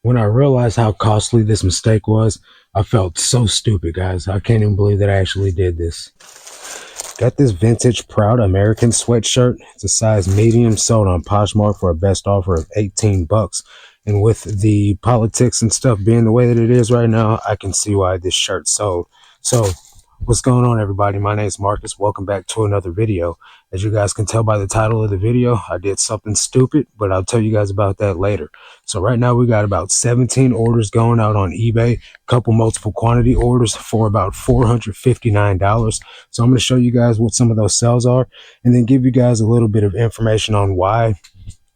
When I realized how costly this mistake was, I felt so stupid, guys. I can't even believe that I actually did this. Got this vintage Proud American sweatshirt. It's a size medium, sold on Poshmark for a best offer of 18 bucks. And with the politics and stuff being the way that it is right now, I can see why this shirt sold. So, what's going on, everybody? My name is Marcus. Welcome back to another video. As you guys can tell by the title of the video, I did something stupid, but I'll tell you guys about that later. So right now we got about 17 orders going out on eBay, couple multiple quantity orders for about $459. So I'm going to show you guys what some of those sales are, and then give you guys a little bit of information on why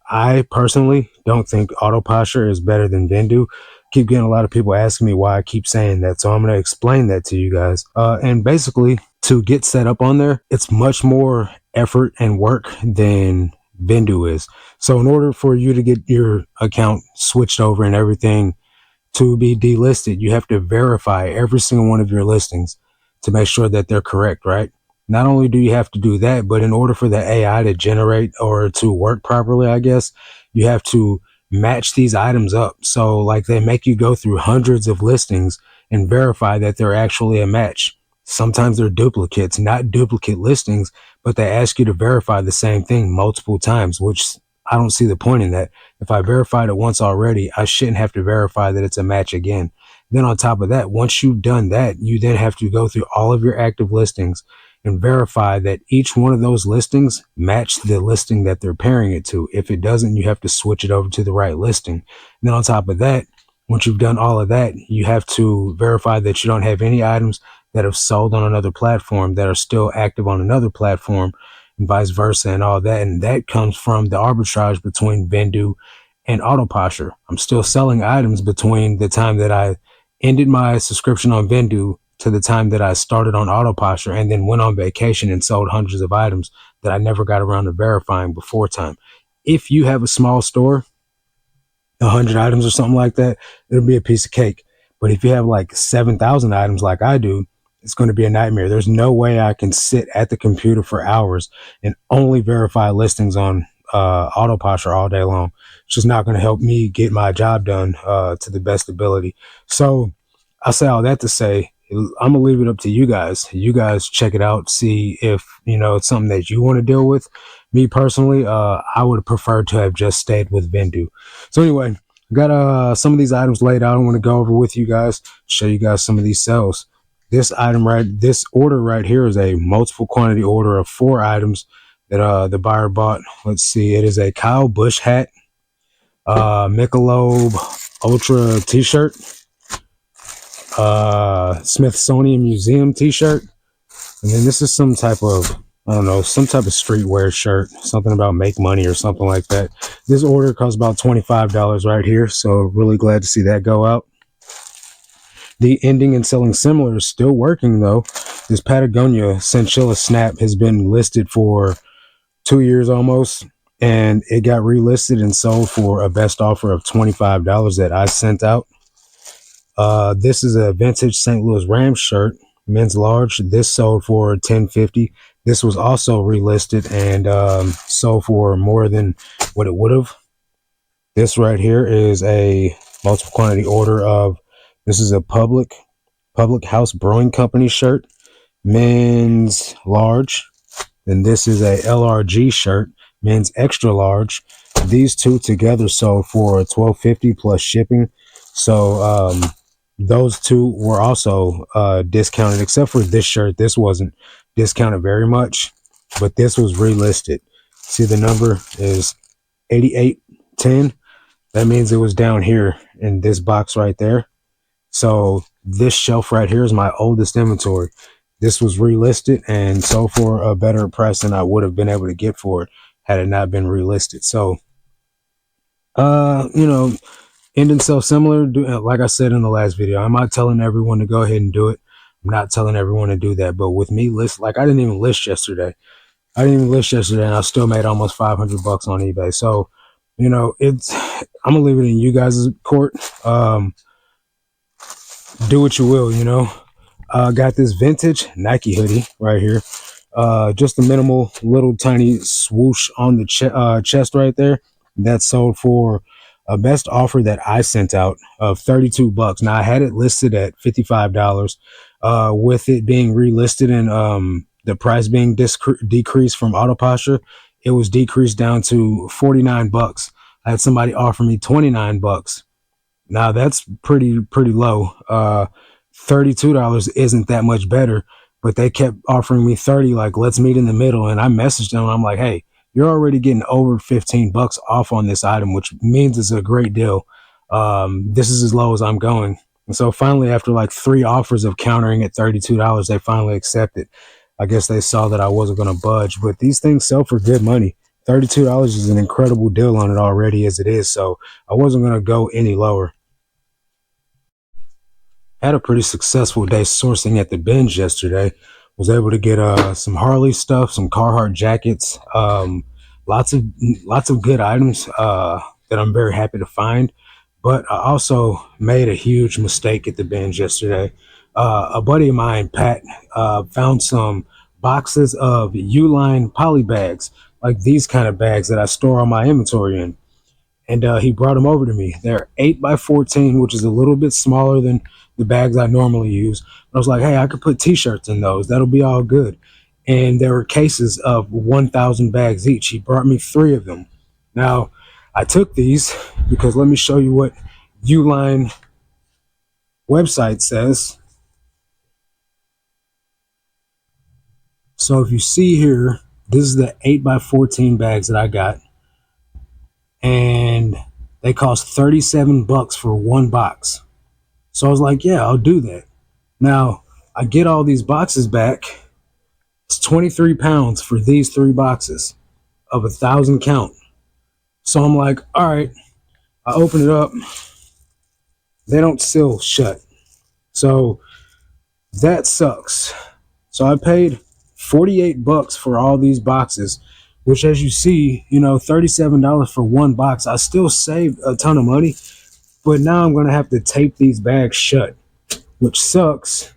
I personally don't think Autoposture is better than Vendoo. Keep getting a lot of people asking me why I keep saying that, so I'm going to explain that to you guys. And basically, to get set up on there, it's much more effort and work than Vendoo is. So in order for you to get your account switched over and everything to be delisted, you have to verify every single one of your listings to make sure that they're correct, right? Not only do you have to do that, but in order for the AI to generate or to work properly, I guess, you have to match these items up. So like they make you go through hundreds of listings and verify that they're actually a match. Sometimes they're duplicates, not duplicate listings, but they ask you to verify the same thing multiple times, which I don't see the point in that. If I verified it once already, I shouldn't have to verify that it's a match again. Then on top of that, once you've done that, you then have to go through all of your active listings and verify that each one of those listings match the listing that they're pairing it to. If it doesn't, you have to switch it over to the right listing. And then on top of that, once you've done all of that, you have to verify that you don't have any items that have sold on another platform that are still active on another platform, and vice versa, and all that. And that comes from the arbitrage between Vendoo and Autoposture. I'm still selling items between the time that I ended my subscription on Vendoo to the time that I started on Autoposture, and then went on vacation and sold hundreds of items that I never got around to verifying before time. If you have a small store, 100 items or something like that, it'll be a piece of cake. But if you have like 7,000 items like I do, it's going to be a nightmare. There's no way I can sit at the computer for hours and only verify listings on Autoposture all day long. It's just not going to help me get my job done to the best ability. So I say all that to say, I'm gonna leave it up to you guys. You guys check it out, see if it's something that you want to deal with. Me personally, I would prefer to have just stayed with Vendoo. So anyway, I got some of these items laid out. I want to go over with you guys, show you guys some of these sales. This order right here is a multiple quantity order of 4 items that the buyer bought. Let's see, it is a Kyle Busch hat, Michelob Ultra t-shirt, Smithsonian Museum t-shirt, and then this is some type of, I don't know, some type of streetwear shirt, something about make money or something like that. This order costs about $25 right here, so really glad to see that go out. The ending and selling similar is still working though. This Patagonia Chinchilla Snap has been listed for 2 years almost, and it got relisted and sold for a best offer of $25 that I sent out. This is a vintage St. Louis Rams shirt, men's large. This sold for $10.50. This was also relisted and sold for more than what it would have. This right here is a multiple quantity order of, this is a Public House Brewing Company shirt, men's large. Then this is a LRG shirt, men's extra large. These two together sold for $12.50 plus shipping. So those two were also discounted, except for this shirt. This wasn't discounted very much, but this was relisted. See, the number is 8810. That means it was down here in this box right there. So this shelf right here is my oldest inventory. This was relisted and sold for a better price than I would have been able to get for it had it not been relisted. So end and sell similar, like I said in the last video. I'm not telling everyone to go ahead and do it. I'm not telling everyone to do that. But with me, like I didn't even list yesterday. And I still made almost 500 bucks on eBay. So, I'm gonna leave it in you guys' court. Do what you will, got this vintage Nike hoodie right here. Just a minimal little tiny swoosh on the chest right there. That sold for best offer that I sent out of 32 bucks. Now I had it listed at $55, with it being relisted and the price being decreased from Auto Posture. It was decreased down to 49 bucks. I had somebody offer me 29 bucks. Now that's pretty low. $32 isn't that much better, but they kept offering me 30, like, let's meet in the middle. And I messaged them and I'm like, hey, you're already getting over 15 bucks off on this item, which means it's a great deal. This is as low as I'm going. And so finally, after like 3 offers of countering at $32, they finally accepted. I guess they saw that I wasn't going to budge, but these things sell for good money. $32 is an incredible deal on it already as it is. So I wasn't going to go any lower. Had a pretty successful day sourcing at the binge yesterday. Was able to get some Harley stuff, some Carhartt jackets, lots of good items that I'm very happy to find. But I also made a huge mistake at the binge yesterday. A buddy of mine, Pat, found some boxes of Uline poly bags, like these kind of bags that I store all my inventory in. And he brought them over to me. They're 8x14, which is a little bit smaller than the bags I normally use. I was like, hey, I could put t-shirts in those. That'll be all good. And there were cases of 1,000 bags each. He brought me 3 of them. Now, I took these because let me show you what Uline website says. So if you see here, this is the 8x14 bags that I got. And they cost 37 bucks for 1 box. So I was like, yeah, I'll do that. Now, I get all these boxes back. It's 23 pounds for these 3 boxes of 1,000 count. So I'm like, all right, I open it up. They don't seal shut. So that sucks. So I paid 48 bucks for all these boxes, which, as you see, $37 for 1 box. I still saved a ton of money, but now I'm going to have to tape these bags shut, which sucks,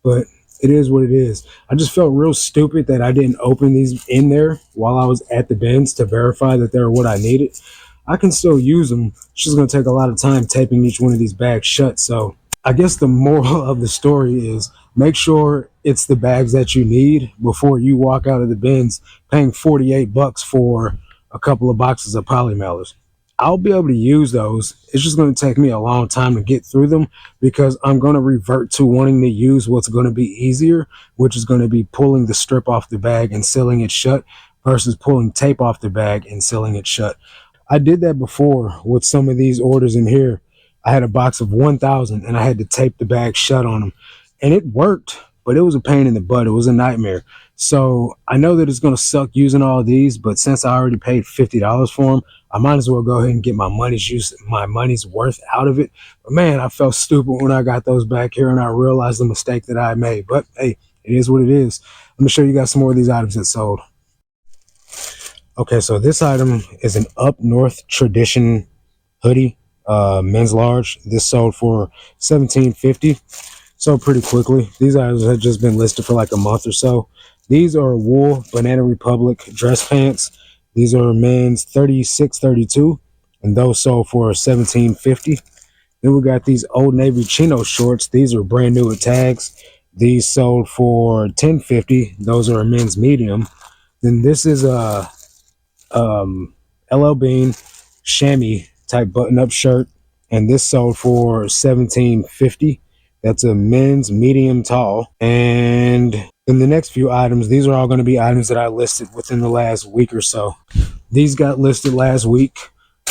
but it is what it is. I just felt real stupid that I didn't open these in there while I was at the bins to verify that they're what I needed. I can still use them. It's just going to take a lot of time taping each one of these bags shut. So I guess the moral of the story is make sure it's the bags that you need before you walk out of the bins paying 48 bucks for a couple of boxes of poly mailers. I'll be able to use those. It's just going to take me a long time to get through them because I'm going to revert to wanting to use what's going to be easier, which is going to be pulling the strip off the bag and sealing it shut versus pulling tape off the bag and sealing it shut. I did that before with some of these orders in here. I had a box of 1,000 and I had to tape the bag shut on them. And it worked, but it was a pain in the butt. It was a nightmare. So I know that it's going to suck using all of these, but since I already paid $50 for them, I might as well go ahead and get my money's worth out of it. But man, I felt stupid when I got those back here and I realized the mistake that I made. But hey, it is what it is. Let me show you guys some more of these items that sold. Okay, so this item is an Up North Tradition hoodie, men's large. This sold for $17.50. Sold pretty quickly. These items have just been listed for like a month or so. These are wool Banana Republic dress pants. These are men's 36-32, and those sold for $17.50. Then we got these Old Navy chino shorts. These are brand new with tags. These sold for $10.50. Those are a men's medium. Then this is a LL Bean chamois type button-up shirt, and this sold for $17.50. That's a men's medium tall. And in the next few items, these are all going to be items that I listed within the last week or so. These got listed last week.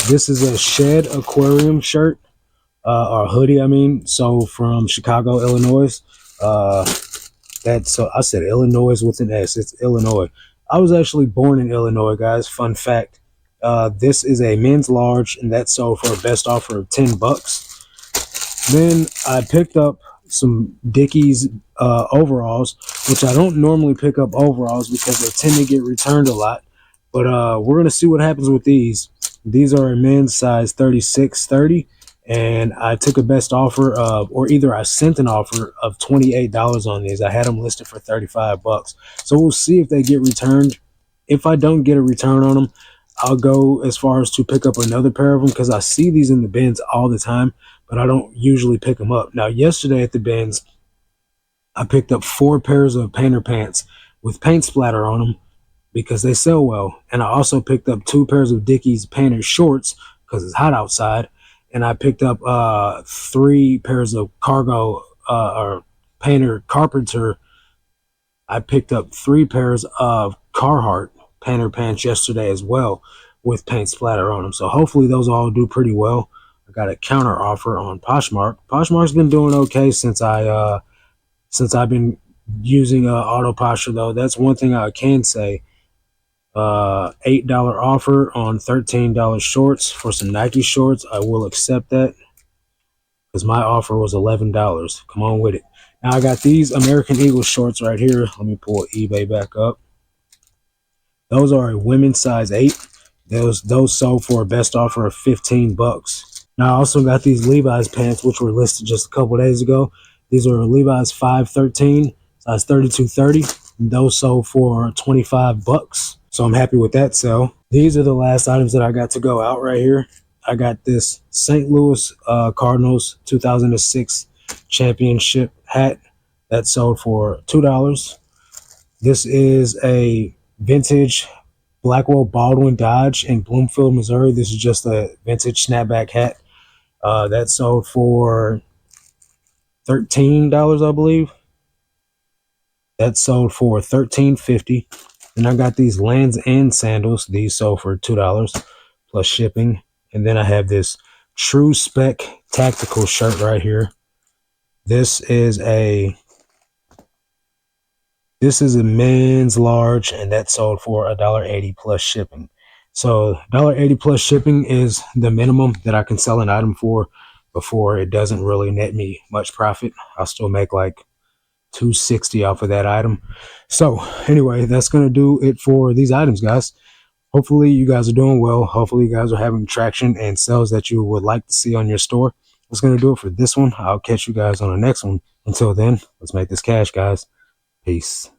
This is a Shed Aquarium shirt, or hoodie, I mean. So from Chicago, Illinois. I said Illinois with an S. It's Illinois. I was actually born in Illinois, guys. Fun fact. This is a men's large, and that sold for a best offer of 10 bucks. Then I picked up some Dickies overalls, which I don't normally pick up overalls because they tend to get returned a lot. But we're going to see what happens with these. These are a men's size 36-30, and I took a best offer of, or either I sent an offer of $28 on these. I had them listed for 35 bucks. So we'll see if they get returned. If I don't get a return on them, I'll go as far as to pick up another pair of them because I see these in the bins all the time, but I don't usually pick them up. Now, yesterday at the bins, I picked up 4 pairs of painter pants with paint splatter on them because they sell well. And I also picked up 2 pairs of Dickies painter shorts because it's hot outside. And I picked up 3 pairs of cargo or painter carpenter. I picked up 3 pairs of Carhartt painter pants yesterday as well with paint splatter on them. So hopefully those all do pretty well. I got a counter offer on Poshmark. Poshmark's been doing okay since I've been using Auto Posture though. That's one thing I can say. $8 offer on $13 shorts for some Nike shorts. I will accept that because my offer was $11. Come on with it. Now I got these American Eagle shorts right here. Let me pull eBay back up. Those are a women's size 8. Those sold for a best offer of $15. Now I also got these Levi's pants, which were listed just a couple days ago. These are Levi's 513, size 32-30. Those sold for $25. So I'm happy with that sell. These are the last items that I got to go out right here. I got this St. Louis Cardinals 2006 championship hat that sold for $2. This is a vintage Blackwell Baldwin Dodge in Bloomfield, Missouri. This is just a vintage snapback hat that sold for $13, I believe. That sold for $13.50. And I got these Lands' End sandals. These sold for $2 plus shipping. And then I have this True Spec tactical shirt right here. This is a men's large, and that sold for $1.80 plus shipping. So $1.80 plus shipping is the minimum that I can sell an item for before it doesn't really net me much profit. I'll still make like $2.60 off of that item. So anyway, that's going to do it for these items, guys. Hopefully you guys are doing well. Hopefully you guys are having traction and sales that you would like to see on your store. That's going to do it for this one. I'll catch you guys on the next one. Until then, let's make this cash, guys. Peace.